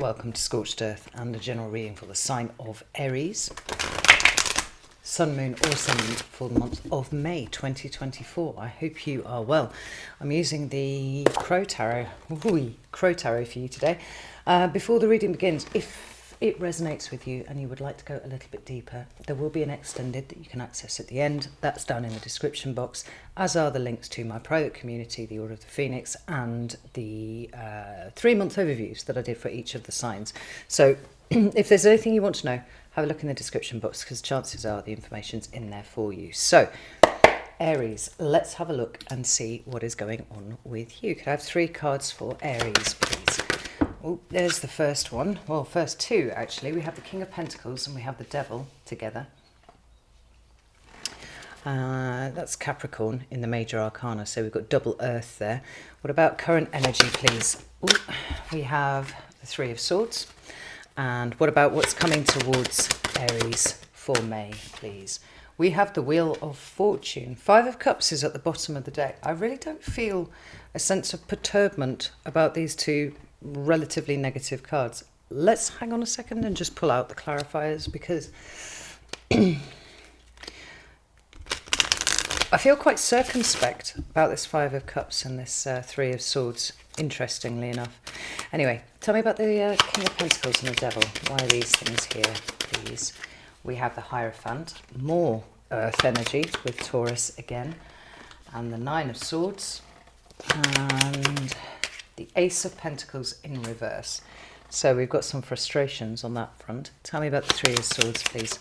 welcome to Scorched Earth and a general reading for the sign of Aries. Sun, Moon or Ascendant for the month of May 2024. I hope you are well. I'm using the Crow Tarot for you today. Before the reading begins, if it resonates with you and you would like to go a little bit deeper, there will be an extended that you can access at the end. That's down in the description box, as are the links to my private community, the Order of the Phoenix, and the 3-month overviews that I did for each of the signs. So if there's anything you want to know, have a look in the description box, because chances are the information's in there for you. So Aries, let's have a look and see what is going on with you. Could I have 3 cards for Aries, please? Oh, there's the first one. Well, first 2, actually. We have the King of Pentacles and we have the Devil together. That's Capricorn in the Major Arcana, so we've got double Earth there. What about current energy, please? Ooh, we have the 3 of Swords. And what about what's coming towards Aries for May, please? We have the Wheel of Fortune. 5 of Cups is at the bottom of the deck. I really don't feel a sense of perturbation about these 2 relatively negative cards. Let's hang on a second and just pull out the clarifiers, because I feel quite circumspect about this 5 of Cups and this 3 of Swords, interestingly enough. Anyway, tell me about the King of Pentacles and the Devil. Why are these things here, please? We have the Hierophant, more Earth energy with Taurus again, and the 9 of Swords, and the Ace of Pentacles in reverse. So we've got some frustrations on that front. Tell me about the 3 of Swords, please.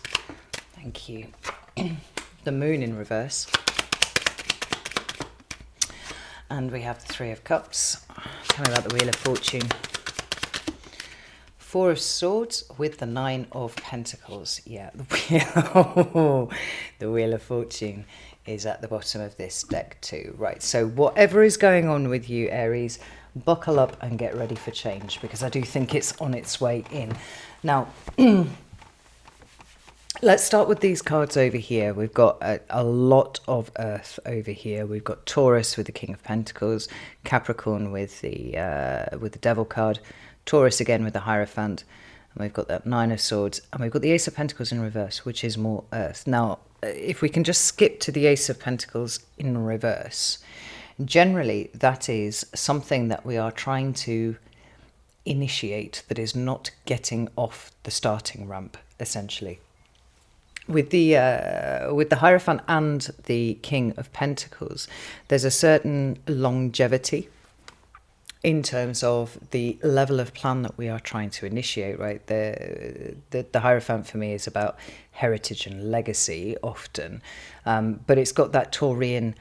Thank you. The Moon in reverse. And we have the 3 of Cups. Tell me about the Wheel of Fortune. 4 of Swords with the 9 of Pentacles. Yeah, the Wheel of Fortune is at the bottom of this deck too. Right, so whatever is going on with you, Aries, buckle up and get ready for change, because I do think it's on its way in. Now, let's start with these cards over here. We've got a lot of Earth over here. We've got Taurus with the King of Pentacles, Capricorn with the Devil card, Taurus again with the Hierophant, and we've got that 9 of Swords, and we've got the Ace of Pentacles in reverse, which is more Earth. Now, if we can just skip to the Ace of Pentacles in reverse, generally that is something that we are trying to initiate that is not getting off the starting ramp, essentially. With the Hierophant and the King of Pentacles, there's a certain longevity in terms of the level of plan that we are trying to initiate, right? The Hierophant for me is about heritage and legacy often, but it's got that Taurian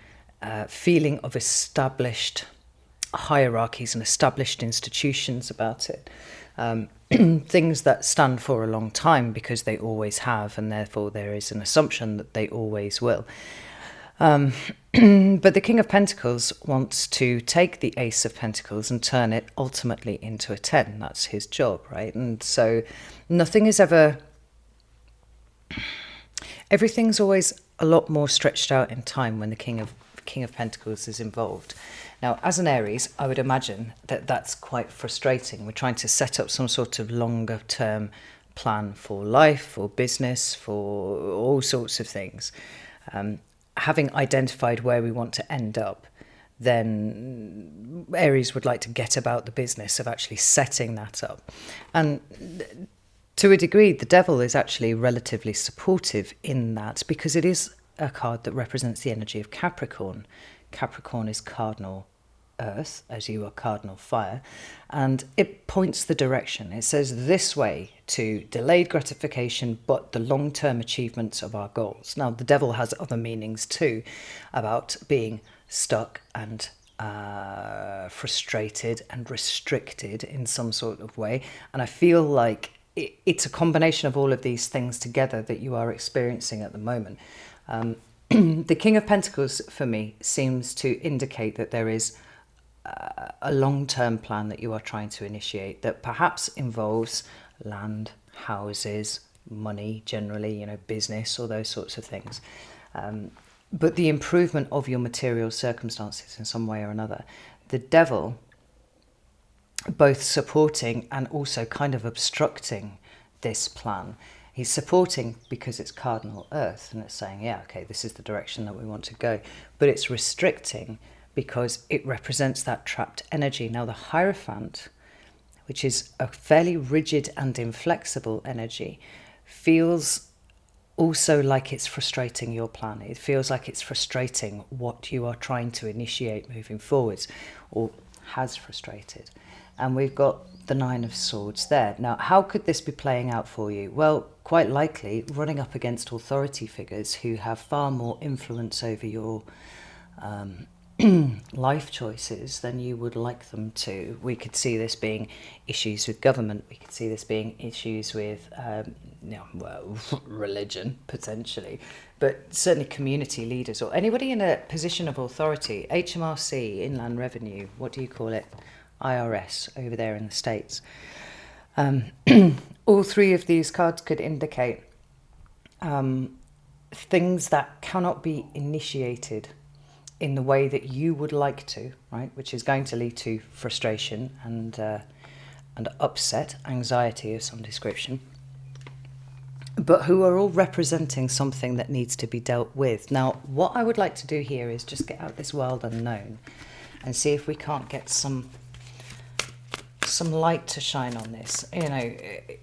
feeling of established hierarchies and established institutions about it. Things that stand for a long time because they always have, and therefore there is an assumption that they always will. But the King of Pentacles wants to take the Ace of Pentacles and turn it ultimately into a 10. That's his job, right? And so nothing is ever... Everything's always a lot more stretched out in time when the King of Pentacles is involved. Now, as an Aries, I would imagine that that's quite frustrating. We're trying to set up some sort of longer term plan for life, for business, for all sorts of things. Having identified where we want to end up, then Aries would like to get about the business of actually setting that up. And to a degree, the Devil is actually relatively supportive in that, because it is a card that represents the energy of Capricorn. Capricorn is cardinal Earth, as you are cardinal fire, and it points the direction. It says this way to delayed gratification, but the long-term achievements of our goals. Now, the Devil has other meanings too, about being stuck and frustrated and restricted in some sort of way, and I feel like it's a combination of all of these things together that you are experiencing at the moment. The King of Pentacles, for me, seems to indicate that there is a long-term plan that you are trying to initiate that perhaps involves land, houses, money, generally, business, or those sorts of things. But the improvement of your material circumstances in some way or another. The Devil both supporting and also kind of obstructing this plan. He's supporting because it's cardinal earth and it's saying, yeah, okay, this is the direction that we want to go. But it's restricting because it represents that trapped energy. Now, the Hierophant, which is a fairly rigid and inflexible energy, feels also like it's frustrating your plan. It feels like it's frustrating what you are trying to initiate moving forwards, or has frustrated. And we've got the Nine of Swords there. Now, how could this be playing out for you? Well, quite likely running up against authority figures who have far more influence over your life choices than you would like them to. We could see this being issues with government. We could see this being issues with religion, potentially, but certainly community leaders or anybody in a position of authority. HMRC, Inland Revenue, what do you call it? IRS over there in the States. All three of these cards could indicate things that cannot be initiated in the way that you would like to, right? Which is going to lead to frustration and upset, anxiety of some description, but who are all representing something that needs to be dealt with. Now, what I would like to do here is just get out this world unknown and see if we can't get some light to shine on this. You know,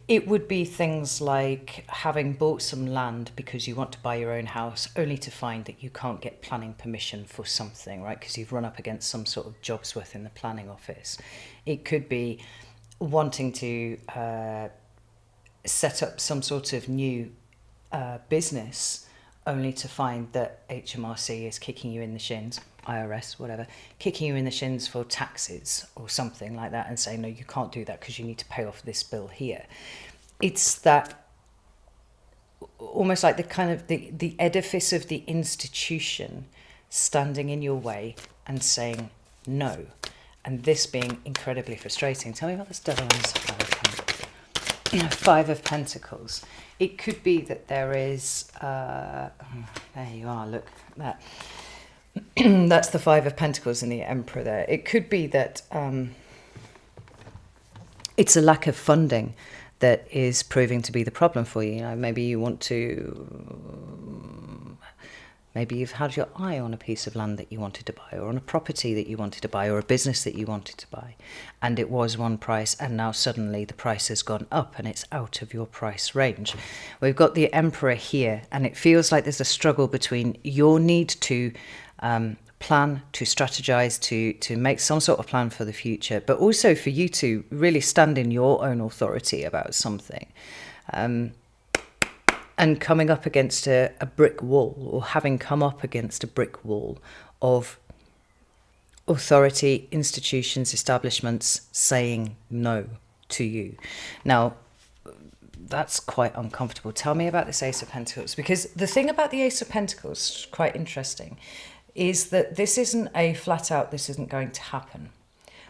it would be things like having bought some land because you want to buy your own house, only to find that you can't get planning permission for something, right? Because you've run up against some sort of jobs worth in the planning office. It could be wanting to set up some sort of new business, only to find that HMRC is kicking you in the shins, IRS, whatever, kicking you in the shins for taxes or something like that and saying, no, you can't do that because you need to pay off this bill here. It's that almost like the kind of the edifice of the institution standing in your way and saying no. And this being incredibly frustrating. Tell me about this devil and Five of Pentacles. It could be that there is, there you are, look, that. That's the Five of Pentacles and the Emperor there. It could be that it's a lack of funding that is proving to be the problem for you. You know, maybe you want to, maybe you've had your eye on a piece of land that you wanted to buy, or on a property that you wanted to buy, or a business that you wanted to buy, and it was one price, and now suddenly the price has gone up and it's out of your price range. We've got the Emperor here, and it feels like there's a struggle between your need to plan, to strategize, to make some sort of plan for the future, but also for you to really stand in your own authority about something. And coming up against a brick wall, or having come up against a brick wall of authority, institutions, establishments saying no to you. Now, that's quite uncomfortable. Tell me about this Ace of Pentacles, because the thing about the Ace of Pentacles, quite interesting, is that this isn't a flat out, this isn't going to happen.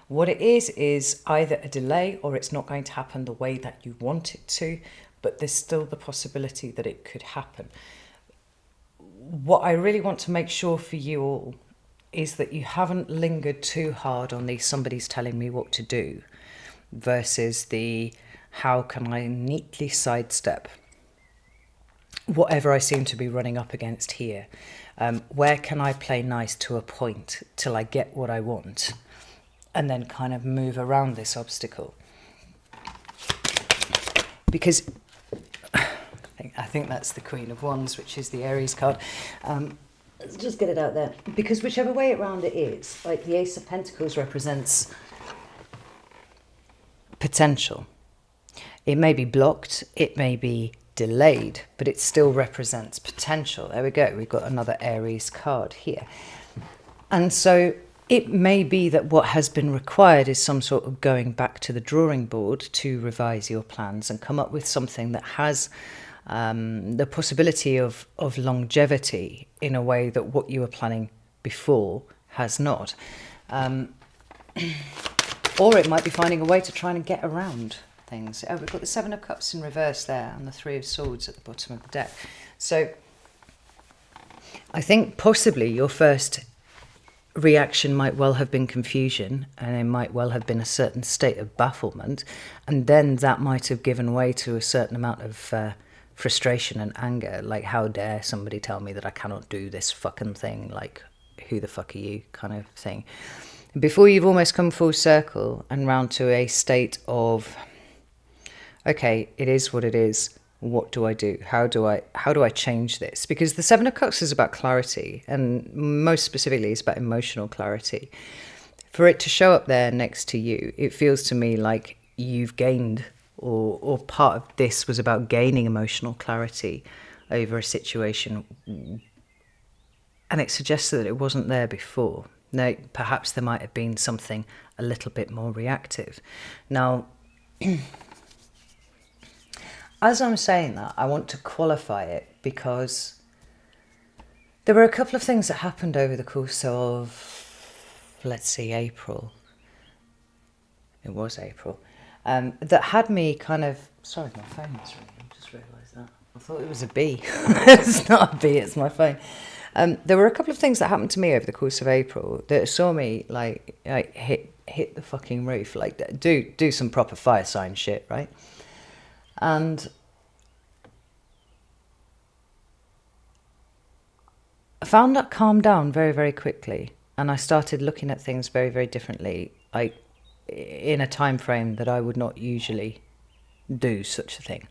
What it is either a delay, or it's not going to happen the way that you want it to, but there's still the possibility that it could happen. What I really want to make sure for you all is that you haven't lingered too hard on the somebody's telling me what to do versus the how can I neatly sidestep whatever I seem to be running up against here. Where can I play nice to a point till I get what I want, and then kind of move around this obstacle. Because I think that's the Queen of Wands, which is the Aries card. Let's just get it out there. Because whichever way around it is, like the Ace of Pentacles represents potential. It may be blocked, it may be delayed, but it still represents potential. There we go. We've got another Aries card here. And so it may be that what has been required is some sort of going back to the drawing board to revise your plans and come up with something that has the possibility of longevity in a way that what you were planning before has not. Or it might be finding a way to try and get around things. Oh, we've got the Seven of Cups in reverse there and the Three of Swords at the bottom of the deck. So I think possibly your first reaction might well have been confusion, and it might well have been a certain state of bafflement, and then that might have given way to a certain amount of frustration and anger, like, how dare somebody tell me that I cannot do this fucking thing, like, who the fuck are you, kind of thing, before you've almost come full circle and round to a state of, okay, it is what it is. What do I do? How do I change this? Because the Seven of Cups is about clarity, and most specifically it's about emotional clarity. For it to show up there next to you, it feels to me like you've gained, or part of this was about gaining emotional clarity over a situation, and it suggests that it wasn't there before. No, perhaps there might have been something a little bit more reactive. Now, as I'm saying that, I want to qualify it, because there were a couple of things that happened over the course of, let's see, April. It was April. That had me kind of... Sorry, my phone is ringing. I just realised that. I thought it was a bee. It's not a bee, it's my phone. There were a couple of things that happened to me over the course of April that saw me, like hit the fucking roof. Like, do some proper fire sign shit, right? And I found that calmed down very, very quickly. And I started looking at things very, very differently, like in a time frame that I would not usually do such a thing.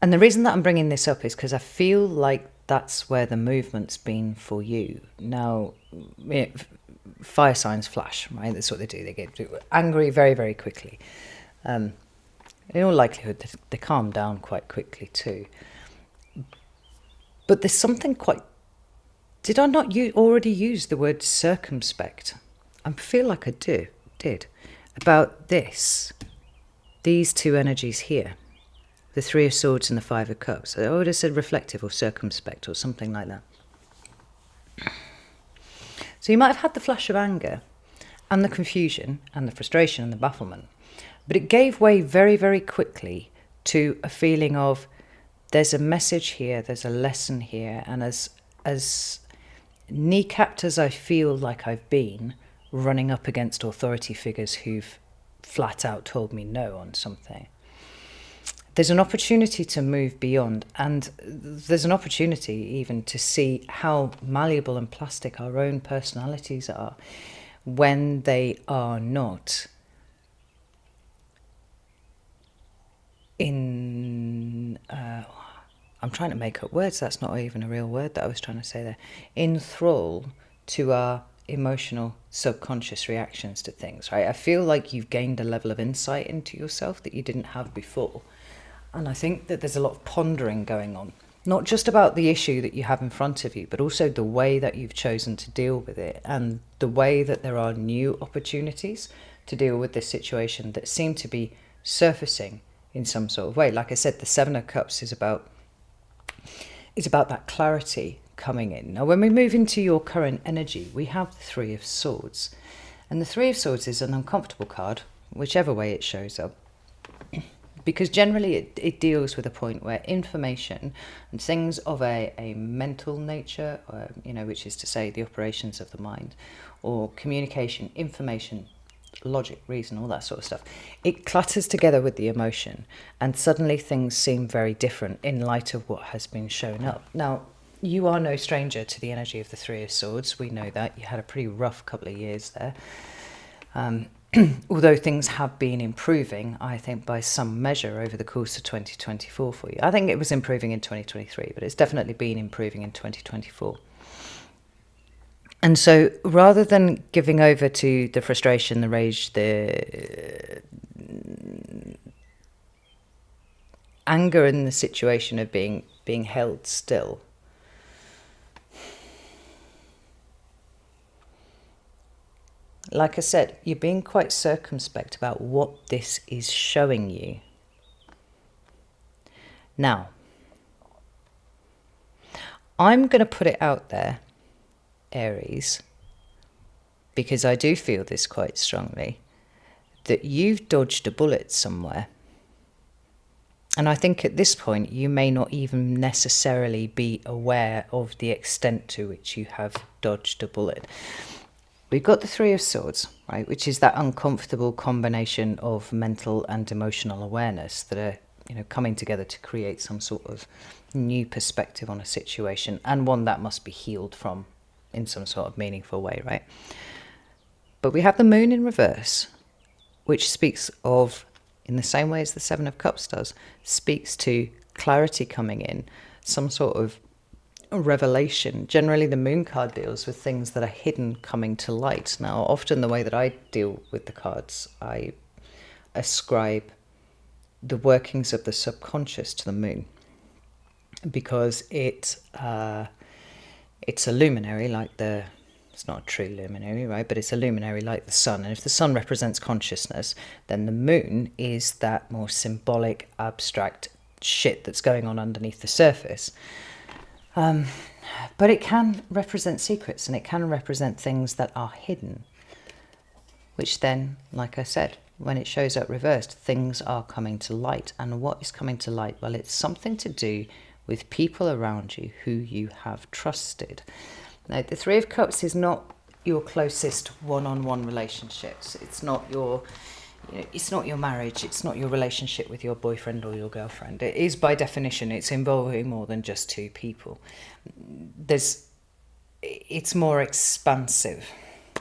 And the reason that I'm bringing this up is because I feel like that's where the movement's been for you. Now, fire signs flash, right? That's what they do. They get angry very, very quickly. In all likelihood, they calm down quite quickly too. But there's something quite... Did I not already use the word circumspect? I feel like I did. About this. These two energies here. The Three of Swords and the Five of Cups. I would have said reflective or circumspect or something like that. So you might have had the flash of anger and the confusion and the frustration and the bafflement. But it gave way very, very quickly to a feeling of, there's a message here, there's a lesson here, and as kneecapped as I feel like I've been, running up against authority figures who've flat out told me no on something, there's an opportunity to move beyond, and there's an opportunity even to see how malleable and plastic our own personalities are when they are not in... I'm trying to make up words, that's not even a real word that I was trying to say there. In thrall to our emotional subconscious reactions to things, right? I feel like you've gained a level of insight into yourself that you didn't have before. And I think that there's a lot of pondering going on, not just about the issue that you have in front of you, but also the way that you've chosen to deal with it, and the way that there are new opportunities to deal with this situation that seem to be surfacing in some sort of way. Like I said, the Seven of Cups is about that clarity coming in. Now, when we move into your current energy, we have the Three of Swords. And the Three of Swords is an uncomfortable card, whichever way it shows up. Because generally it deals with a point where information and things of a mental nature, which is to say the operations of the mind, or communication, information, logic, reason, all that sort of stuff, it clutters together with the emotion, and suddenly things seem very different in light of what has been shown up. Now, you are no stranger to the energy of the Three of Swords. We know that. You had a pretty rough couple of years there. Although things have been improving, I think, by some measure over the course of 2024 for you. I think it was improving in 2023, but it's definitely been improving in 2024. And so rather than giving over to the frustration, the rage, the anger in the situation of being held still, like I said, you're being quite circumspect about what this is showing you. Now, I'm going to put it out there, Aries, because I do feel this quite strongly, that you've dodged a bullet somewhere. And I think at this point, you may not even necessarily be aware of the extent to which you have dodged a bullet. We've got the Three of Swords, right, which is that uncomfortable combination of mental and emotional awareness that are, coming together to create some sort of new perspective on a situation, and one that must be healed from in some sort of meaningful way, right? But we have the Moon in reverse, which speaks of, in the same way as the Seven of Cups does, speaks to clarity coming in, some sort of revelation. Generally, the Moon card deals with things that are hidden coming to light. Now, often the way that I deal with the cards, I ascribe the workings of the subconscious to the Moon, because it's a luminary like it's not a true luminary, right? But it's a luminary like the sun. And if the sun represents consciousness, then the Moon is that more symbolic, abstract shit that's going on underneath the surface. But it can represent secrets, and it can represent things that are hidden, which then, like I said, when it shows up reversed, things are coming to light. And what is coming to light? Well, it's something to do with people around you who you have trusted. Now, the Three of Cups is not your closest one-on-one relationships. It's not your marriage. It's not your relationship with your boyfriend or your girlfriend. It is, by definition, it's involving more than just two people. It's more expansive,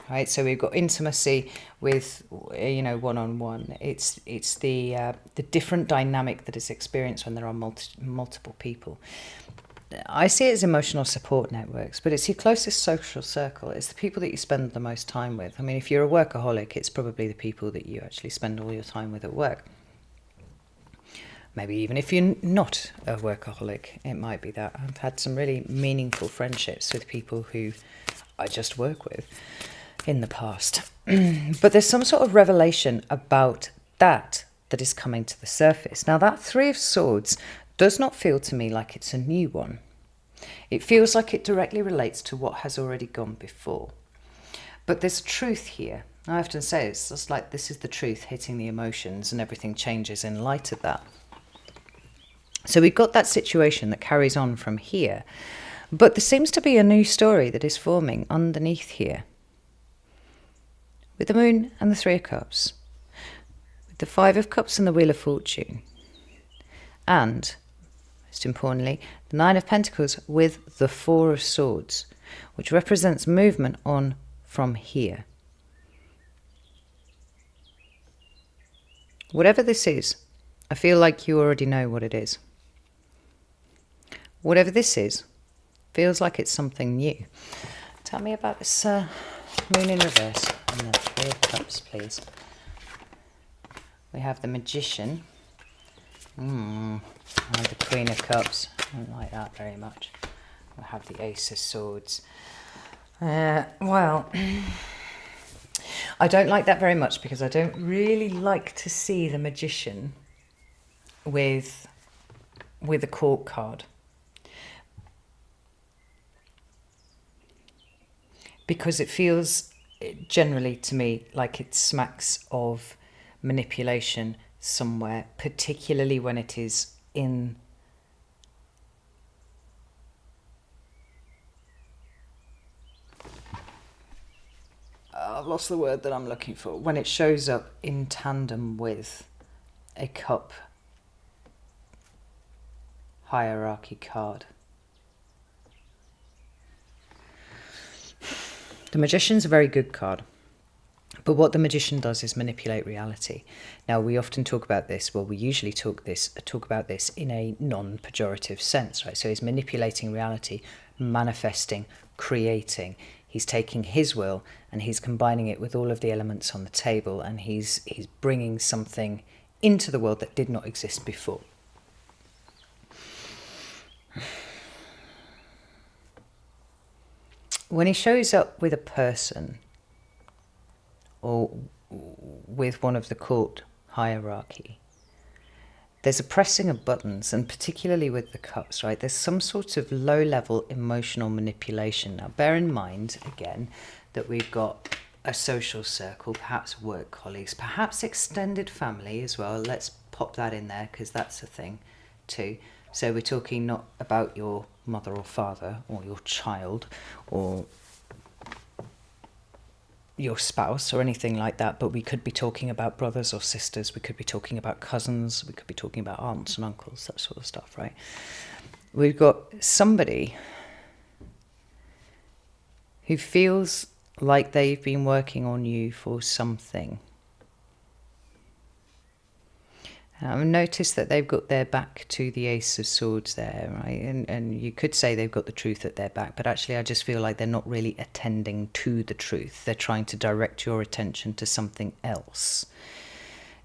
right? So we've got intimacy with, one-on-one. It's the different dynamic that is experienced when there are multiple people. I see it as emotional support networks, but it's your closest social circle. It's the people that you spend the most time with. I mean, if you're a workaholic, it's probably the people that you actually spend all your time with at work. Maybe even if you're not a workaholic, it might be that. I've had some really meaningful friendships with people who I just work with in the past. But there's some sort of revelation about that is coming to the surface. Now, that Three of Swords does not feel to me like it's a new one. It feels like it directly relates to what has already gone before. But there's truth here. I often say it's just like this is the truth hitting the emotions, and everything changes in light of that. So we've got that situation that carries on from here, but there seems to be a new story that is forming underneath here. With the Moon and the Three of Cups, with the Five of Cups and the Wheel of Fortune, and most importantly, the Nine of Pentacles with the Four of Swords, which represents movement on from here. Whatever this is, I feel like you already know what it is. Whatever this is, feels like it's something new. Tell me about this Moon in reverse and the Three of Cups, please. We have the Magician. And the Queen of Cups. I don't like that very much. We'll have the Ace of Swords. Well, I don't like that very much because I don't really like to see the Magician with a Court card. Because it feels generally to me like it smacks of manipulation somewhere, particularly when it is in I've lost the word that I'm looking for. When it shows up in tandem with a cup hierarchy card. The Magician's a very good card. But what the Magician does is manipulate reality. Now, we often talk about this, well, we usually talk about this in a non-pejorative sense, right? So he's manipulating reality, manifesting, creating. He's taking his will and he's combining it with all of the elements on the table, and he's bringing something into the world that did not exist before. When he shows up with a person or with one of the court hierarchy, there's a pressing of buttons, and particularly with the cups, right? There's some sort of low-level emotional manipulation. Now, bear in mind, again, that we've got a social circle, perhaps work colleagues, perhaps extended family as well. Let's pop that in there because that's a thing. too. So we're talking not about your mother or father or your child or your spouse or anything like that, but we could be talking about brothers or sisters, we could be talking about cousins, we could be talking about aunts and uncles, that sort of stuff, right? We've got somebody who feels like they've been working on you for something. Notice that they've got their back to the Ace of Swords there, right? And you could say they've got the truth at their back, but actually I just feel like they're not really attending to the truth. They're trying to direct your attention to something else.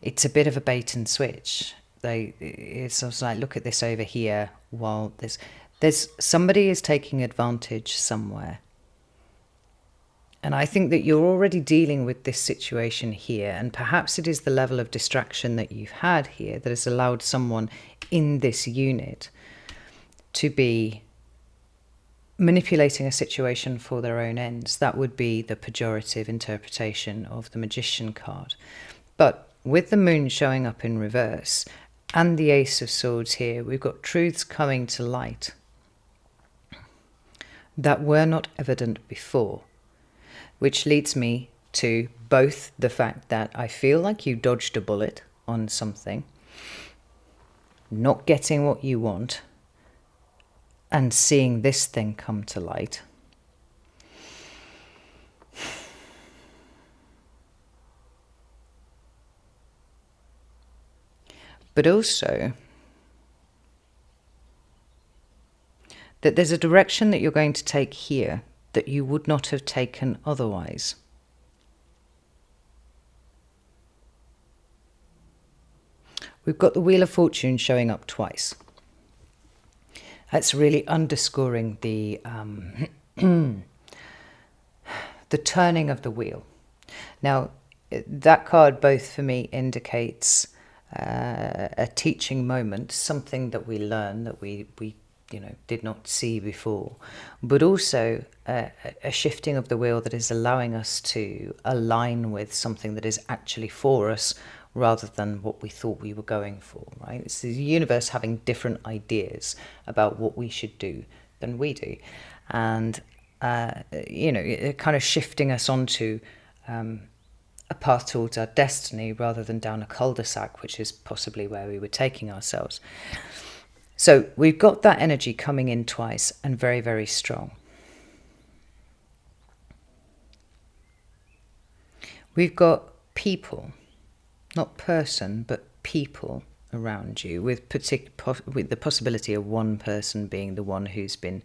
It's a bit of a bait and switch. It's like, look at this over here, while there's somebody is taking advantage somewhere. And I think that you're already dealing with this situation here, and perhaps it is the level of distraction that you've had here that has allowed someone in this unit to be manipulating a situation for their own ends. That would be the pejorative interpretation of the Magician card. But with the Moon showing up in reverse and the Ace of Swords here, we've got truths coming to light that were not evident before. Which leads me to both the fact that I feel like you dodged a bullet on something, not getting what you want, and seeing this thing come to light. But also that there's a direction that you're going to take here that you would not have taken otherwise. We've got the Wheel of Fortune showing up twice. That's really underscoring the the turning of the wheel. Now, that card both for me indicates a teaching moment, something that we learn that we did not see before, but also a shifting of the wheel that is allowing us to align with something that is actually for us rather than what we thought we were going for, right? It's the universe having different ideas about what we should do than we do. And, kind of shifting us onto a path towards our destiny rather than down a cul-de-sac, which is possibly where we were taking ourselves. So we've got that energy coming in twice and very, very strong. We've got people, not person, but people around you with the possibility of one person being the one who's been,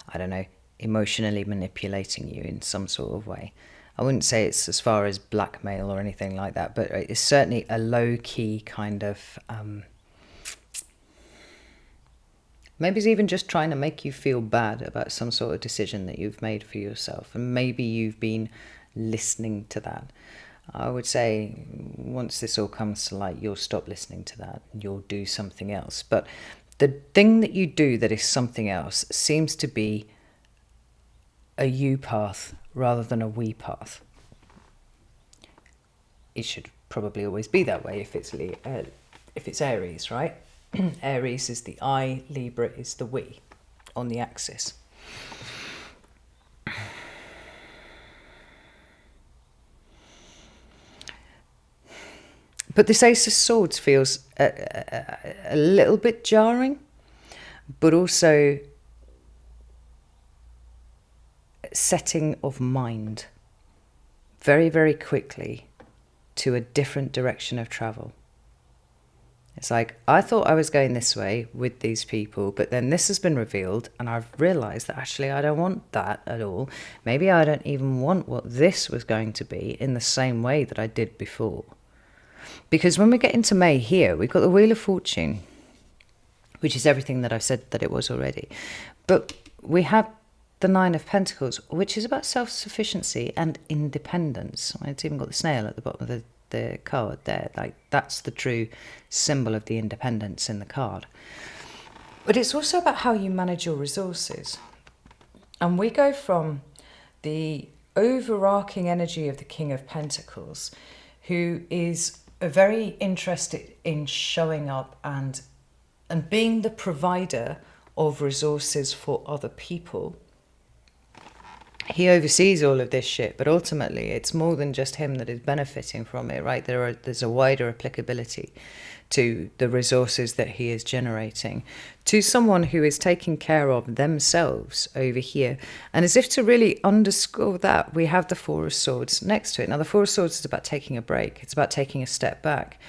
I don't know, emotionally manipulating you in some sort of way. I wouldn't say it's as far as blackmail or anything like that, but it's certainly a low-key kind of... maybe it's even just trying to make you feel bad about some sort of decision that you've made for yourself. And maybe you've been listening to that. I would say once this all comes to light, you'll stop listening to that and you'll do something else. But the thing that you do that is something else seems to be a you path rather than a we path. It should probably always be that way if it's Aries, right? Aries is the I, Libra is the we on the axis. But this Ace of Swords feels a little bit jarring, but also setting of mind very, very quickly to a different direction of travel. It's like, I thought I was going this way with these people, but then this has been revealed and I've realised that actually I don't want that at all. Maybe I don't even want what this was going to be in the same way that I did before. Because when we get into May here, we've got the Wheel of Fortune, which is everything that I've said that it was already. But we have the Nine of Pentacles, which is about self-sufficiency and independence. It's even got the snail at the bottom of the card there. Like, that's the true symbol of the independence in the card. But it's also about how you manage your resources. And we go from the overarching energy of the King of Pentacles, who is very interested in showing up and And being the provider of resources for other people, he oversees all of this shit, but ultimately it's more than just him that is benefiting from it, right? There's a wider applicability to the resources that he is generating to someone who is taking care of themselves over here. And as if to really underscore that, we have the Four of Swords next to it. Now, the Four of Swords is about taking a break. It's about taking a step back.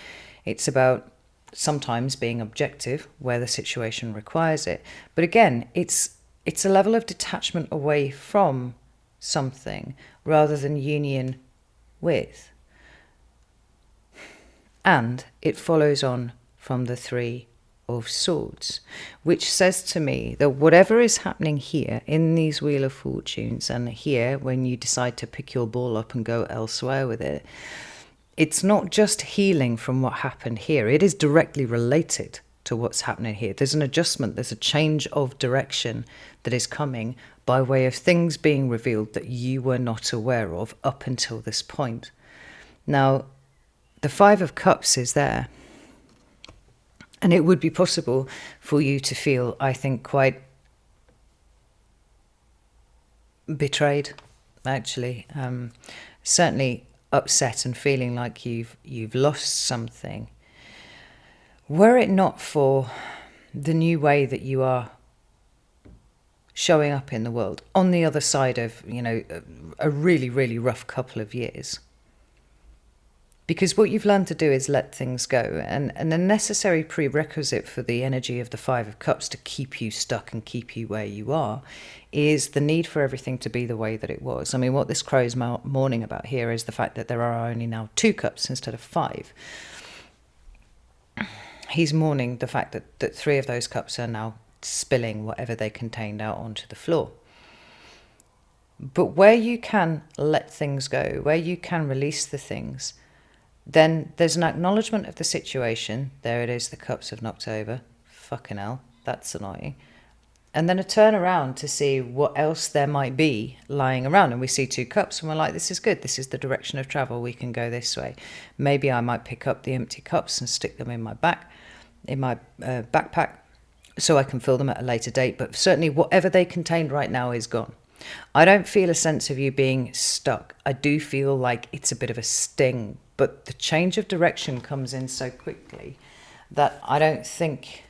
It's about sometimes being objective where the situation requires it. But again, it's a level of detachment away from something rather than union with. And it follows on from the Three of Swords, which says to me that whatever is happening here in these Wheel of Fortunes, and here when you decide to pick your ball up and go elsewhere with it, it's not just healing from what happened here. It is directly related to what's happening here. There's an adjustment, there's a change of direction that is coming by way of things being revealed that you were not aware of up until this point. Now, the Five of Cups is there. And it would be possible for you to feel, I think, quite betrayed, actually. Certainly upset and feeling like you've lost something. Were it not for the new way that you are showing up in the world on the other side of, a really, really rough couple of years. Because what you've learned to do is let things go. And a necessary prerequisite for the energy of the Five of Cups to keep you stuck and keep you where you are is the need for everything to be the way that it was. I mean, what this crow's mourning about here is the fact that there are only now 2 cups instead of 5. He's mourning the fact that 3 of those cups are now spilling whatever they contained out onto the floor. But where you can let things go, where you can release the things, then there's an acknowledgement of the situation. There it is, the cups have knocked over. Fucking hell, that's annoying. And then a turn around to see what else there might be lying around. And we see 2 cups and we're like, this is good. This is the direction of travel. We can go this way. Maybe I might pick up the empty cups and stick them in my backpack so I can fill them at a later date. But certainly whatever they contained right now is gone. I don't feel a sense of you being stuck. I do feel like it's a bit of a sting. But the change of direction comes in so quickly that I don't think...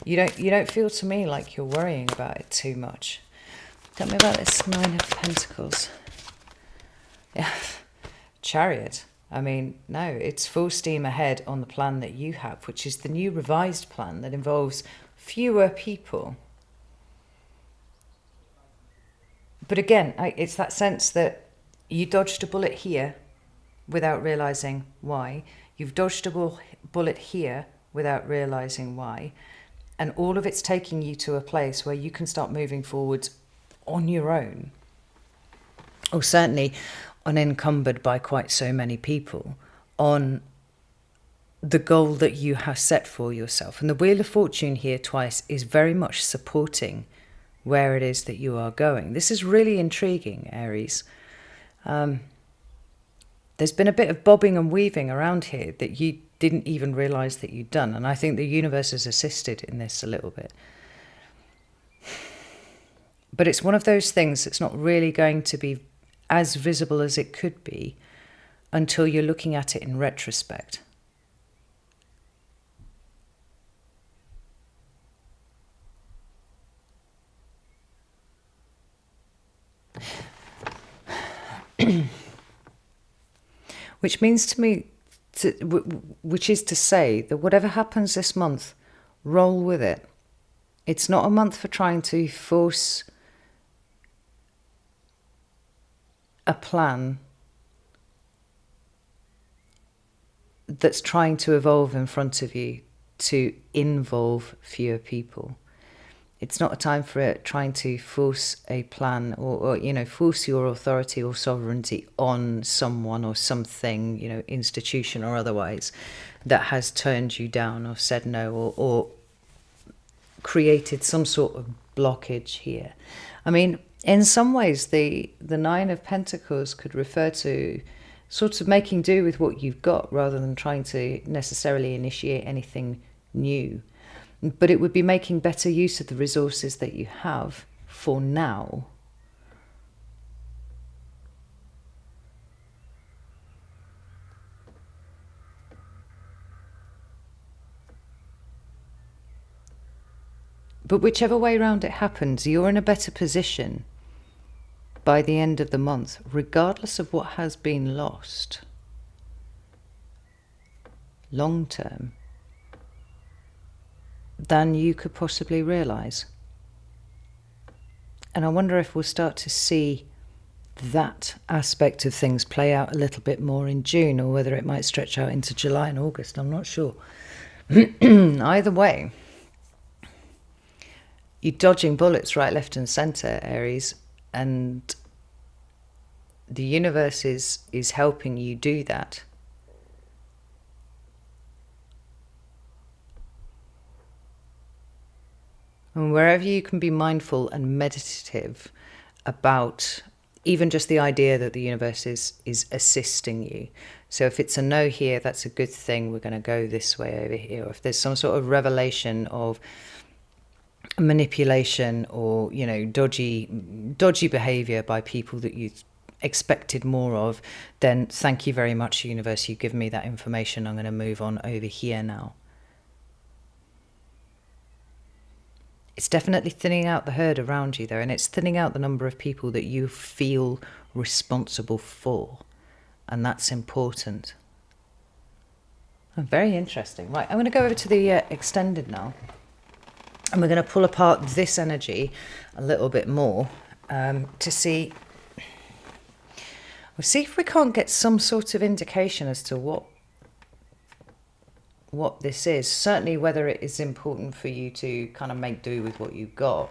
You don't feel to me like you're worrying about it too much. Tell me about this 9 of Pentacles. Yeah, Chariot. I mean, no, it's full steam ahead on the plan that you have, which is the new revised plan that involves fewer people. But again, it's that sense that you dodged a bullet here without realizing why. You've dodged a bullet here without realizing why. And all of it's taking you to a place where you can start moving forwards on your own. Or certainly unencumbered by quite so many people on the goal that you have set for yourself. And the Wheel of Fortune here twice is very much supporting where it is that you are going. This is really intriguing, Aries. There's been a bit of bobbing and weaving around here that you didn't even realize that you'd done. And I think the universe has assisted in this a little bit. But it's one of those things that's not really going to be as visible as it could be until you're looking at it in retrospect. Which means to me, which is to say that whatever happens this month, roll with it. It's not a month for trying to force a plan that's trying to evolve in front of you to involve fewer people. It's not a time for it trying to force a plan or force your authority or sovereignty on someone or something, institution or otherwise, that has turned you down or said no or created some sort of blockage here. I mean, in some ways, the 9 of Pentacles could refer to sort of making do with what you've got rather than trying to necessarily initiate anything new. But it would be making better use of the resources that you have for now. But whichever way around it happens, you're in a better position by the end of the month, regardless of what has been lost, long term, than you could possibly realise. And I wonder if we'll start to see that aspect of things play out a little bit more in June, or whether it might stretch out into July and August. I'm not sure. Either way, you're dodging bullets right, left and centre, Aries, and the universe is helping you do that. And wherever you can be mindful and meditative about even just the idea that the universe is assisting you. So if it's a no here, that's a good thing. We're going to go this way over here. Or if there's some sort of revelation of manipulation or, you know, dodgy behavior by people that you expected more of, then thank you very much, universe. You've given me that information. I'm going to move on over here now. It's definitely thinning out the herd around you, though, and it's thinning out the number of people that you feel responsible for, and that's important. Very interesting. Right, I'm going to go over to the extended now, and we're going to pull apart this energy a little bit more to see. We'll see if we can't get some sort of indication as to what this is. Certainly whether it is important for you to kind of make do with what you've got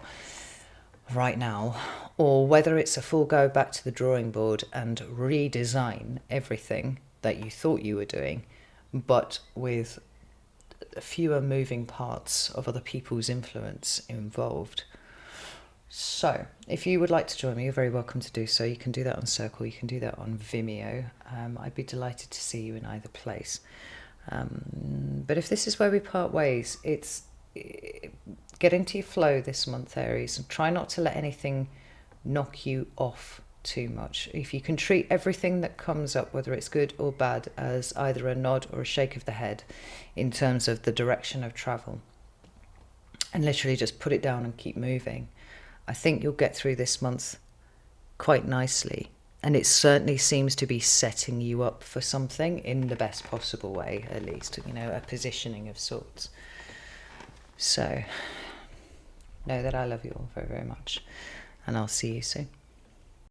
right now, or whether it's a full go back to the drawing board and redesign everything that you thought you were doing, but with fewer moving parts of other people's influence involved. So if you would like to join me, you're very welcome to do so. You can do that on Circle, you can do that on Vimeo. I'd be delighted to see you in either place. But if this is where we part ways, get into your flow this month, Aries, and try not to let anything knock you off too much. If you can treat everything that comes up, whether it's good or bad, as either a nod or a shake of the head in terms of the direction of travel, and literally just put it down and keep moving, I think you'll get through this month quite nicely. And it certainly seems to be setting you up for something in the best possible way, at least, you know, a positioning of sorts. So know that I love you all very, very much, and I'll see you soon.